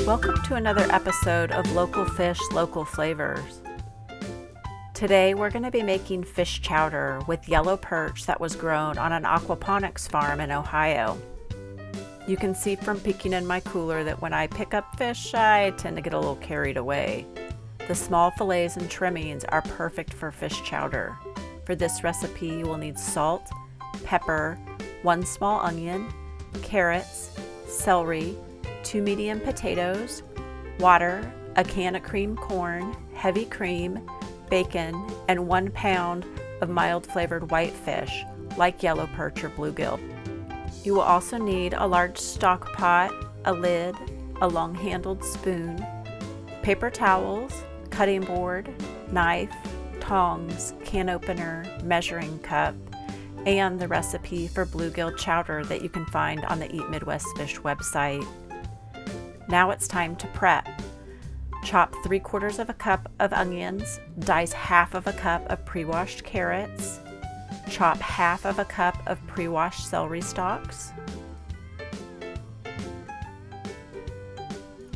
Welcome to another episode of Local Fish, Local Flavors. Today we're going to be making fish chowder with yellow perch that was grown on an aquaponics farm in Ohio. You can see from peeking in my cooler that when I pick up fish, I tend to get a little carried away. The small fillets and trimmings are perfect for fish chowder. For this recipe, you will need salt, pepper, 1 small onion, carrots, celery, 2 medium potatoes, water, a can of cream corn, heavy cream, bacon, and 1 pound of mild flavored white fish, like yellow perch or bluegill. You will also need a large stock pot, a lid, a long-handled spoon, paper towels, cutting board, knife, tongs, can opener, measuring cup, and the recipe for bluegill chowder that you can find on the Eat Midwest Fish website. Now it's time to prep. Chop 3/4 of a cup of onions, dice half of a cup of pre-washed carrots, chop half of a cup of pre-washed celery stalks,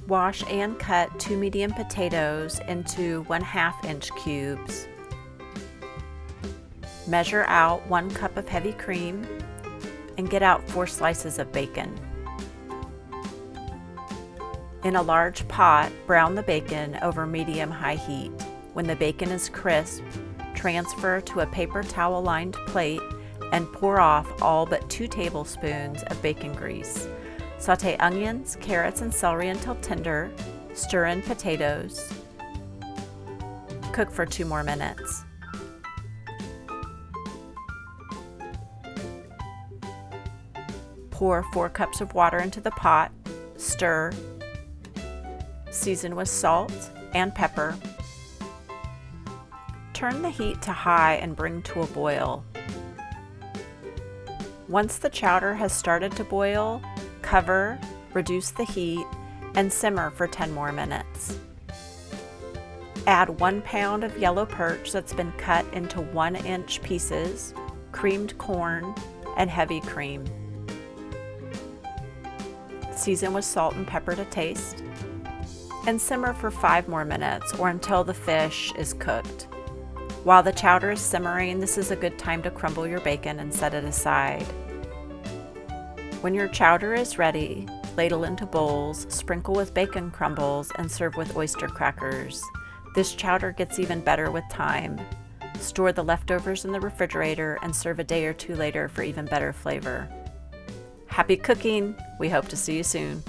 wash and cut 2 medium potatoes into 1/2 inch cubes, measure out 1 cup of heavy cream, and get out 4 slices of bacon. In a large pot, brown the bacon over medium-high heat. When the bacon is crisp, transfer to a paper towel-lined plate and pour off all but 2 tablespoons of bacon grease. Sauté onions, carrots, and celery until tender. Stir in potatoes. Cook for 2 more minutes. Pour 4 cups of water into the pot. Stir. Season with salt and pepper. Turn the heat to high and bring to a boil. Once the chowder has started to boil, cover, reduce the heat, and simmer for 10 more minutes. Add 1 pound of yellow perch that's been cut into 1-inch pieces, creamed corn, and heavy cream. Season with salt and pepper to taste, and simmer for 5 more minutes or until the fish is cooked. While the chowder is simmering, this is a good time to crumble your bacon and set it aside. When your chowder is ready, ladle into bowls, sprinkle with bacon crumbles, and serve with oyster crackers. This chowder gets even better with time. Store the leftovers in the refrigerator and serve a day or 2 later for even better flavor. Happy cooking! We hope to see you soon.